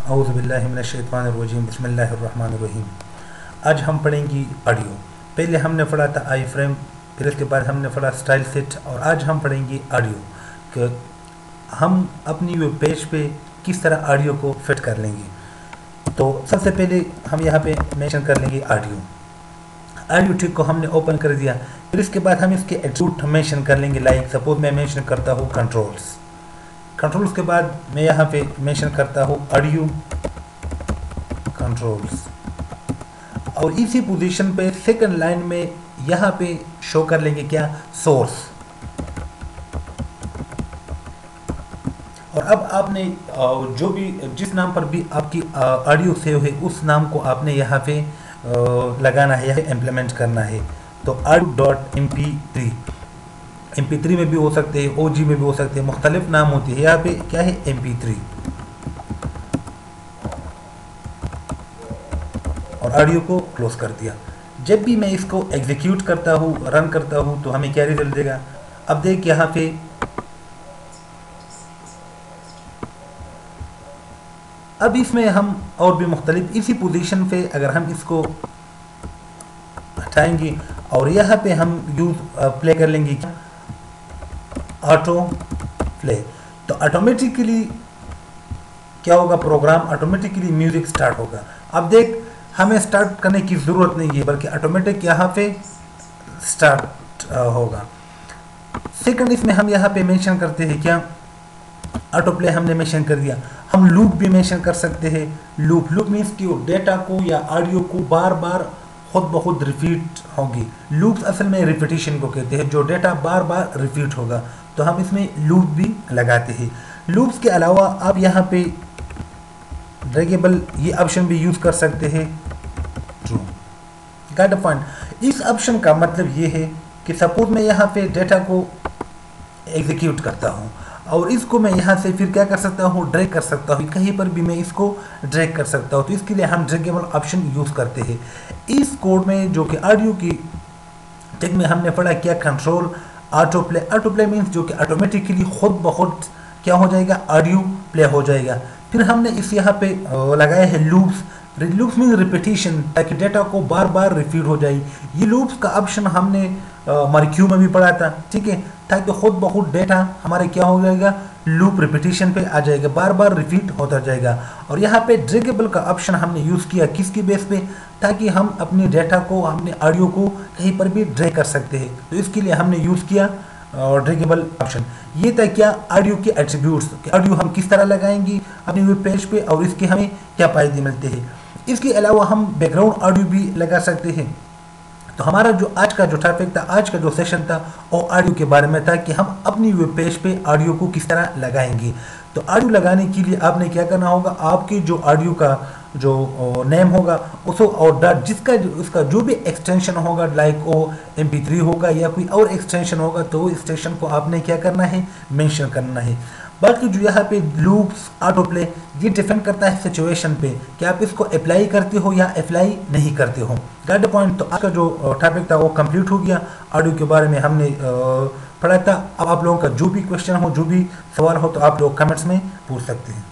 औज़ुबिल्लाहि मिनश्शैतानिर्रजीम बिस्मिल्लाहिर्रहमानिर्रहीम। आज हम पढ़ेंगे ऑडियो। पहले हमने पढ़ा था आई फ्रेम, फिर इसके बाद हमने पढ़ा स्टाइल सेट, और आज हम पढ़ेंगे ऑडियो कि हम अपनी वेब पेज पे किस तरह ऑडियो को फिट कर लेंगे। तो सबसे पहले हम यहाँ पे मेंशन कर लेंगे ऑडियो। ऑडियो ट्रिक को हमने ओपन कर दिया, फिर इसके बाद हम इसके एट्रीब्यूट मेंशन कर लेंगे। लाइक सपोज मैं मेंशन करता हूँ कंट्रोल्स के बाद मैं यहाँ पे मेंशन करता हूँ ऑडियो कंट्रोल्स, और इसी पोजीशन पे सेकंड लाइन में यहाँ पे शो कर लेंगे क्या, सोर्स। और अब आपने जो भी जिस नाम पर भी आपकी ऑडियो सेव है उस नाम को आपने यहाँ पे लगाना है या इम्प्लीमेंट करना है। तो audio.mp3 MP3 में भी हो सकते हैं, OG में भी हो सकते हैं, मुख्तलिफ नाम होती है। यहाँ पे क्या है, MP3, और ऑडियो को क्लोज कर दिया। जब भी मैं इसको एग्जीक्यूट करता हूँ, रन करता हूँ, तो हमें क्या रिजल्ट देगा। अब देख यहाँ पे अब इसमें हम और भी मुख्तलिफ इसी पोजीशन पे अगर हम इसको हटाएंगे और यहाँ पे हम यूज प्ले कर लेंगे ऑटो प्ले, तो ऑटोमेटिकली क्या होगा, प्रोग्राम ऑटोमेटिकली म्यूजिक स्टार्ट होगा। अब देख हमें स्टार्ट करने की ज़रूरत नहीं है, बल्कि ऑटोमेटिक यहाँ पे स्टार्ट होगा। सेकंड इसमें हम यहाँ पे मेंशन करते हैं क्या, ऑटो प्ले हमने मेंशन कर दिया। हम लूप भी मेंशन कर सकते हैं। लूप मीन्स कि डेटा को या ऑडियो को बार बार खुद ब खुद रिपीट होगी। लूप्स असल में रिपीटिशन को कहते हैं, जो डेटा बार बार रिपीट होगा, तो हम इसमें लूप भी लगाते हैं। लूप्स के अलावा आप यहाँ पे ड्रैगेबल ये ऑप्शन भी यूज कर सकते हैं। True, got a point. इस ऑप्शन का मतलब ये है कि सपोज मैं यहाँ पे डेटा को एग्जीक्यूट करता हूँ और इसको मैं यहाँ से फिर क्या कर सकता हूँ, ड्रैग कर सकता हूँ। कहीं पर भी मैं इसको ड्रैग कर सकता हूँ, तो इसके लिए हम ड्रैगेबल ऑप्शन यूज़ करते हैं। इस कोड में जो कि ऑडियो की टेक में हमने पढ़ा क्या, कंट्रोल ऑटो प्ले मीन्स जो कि ऑटोमेटिकली खुद ब खुद क्या हो जाएगा, ऑडियो प्ले हो जाएगा। फिर हमने इस यहाँ पे लगाए हैं लूप्स मीन रिपीटिशन, ताकि डेटा को बार बार रिपीट हो जाए। ये लूप्स का ऑप्शन हमने मार्क्यू में भी पढ़ा था, ठीक है, ताकि खुद ब खुद डेटा हमारे क्या हो जाएगा, लूप रिपीटिशन पे आ जाएगा, बार बार रिपीट होता जाएगा। और यहाँ पे ड्रैगेबल का ऑप्शन हमने यूज़ किया किसकी बेस पे, ताकि हम अपने डेटा को, अपने ऑडियो को कहीं पर भी ड्रैग कर सकते हैं। तो इसके लिए हमने यूज़ किया ड्रैगेबल ऑप्शन। ये था क्या, ऑडियो के एट्रीब्यूट्स, ऑडियो हम किस तरह लगाएंगे अपनी वेब पेज पे और इसके हमें क्या फायदे मिलते हैं। इसके अलावा हम बैकग्राउंड ऑडियो भी लगा सकते हैं। तो हमारा जो आज का जो टॉपिक था, आज का जो सेशन था, वो ऑडियो के बारे में था कि हम अपनी वेब पेज पे ऑडियो को किस तरह लगाएंगे। तो ऑडियो लगाने के लिए आपने क्या करना होगा, आपके जो ऑडियो का जो नेम होगा उसको और जिसका उसका जो भी एक्सटेंशन होगा, लाइक वो MP3 होगा या कोई और एक्सटेंशन होगा, तो वो एक्सटेंशन को आपने क्या करना है, मेंशन करना है। बाकी जो यहाँ पे लूप्स ऑटो प्ले, ये डिपेंड करता है सिचुएशन पे कि आप इसको अप्लाई करते हो या अप्लाई नहीं करते हो। Got point. तो आज का जो टॉपिक था वो कंप्लीट हो गया। ऑडियो के बारे में हमने पढ़ा था। अब आप लोगों का जो भी क्वेश्चन हो, जो भी सवाल हो, तो आप लोग कमेंट्स में पूछ सकते हैं।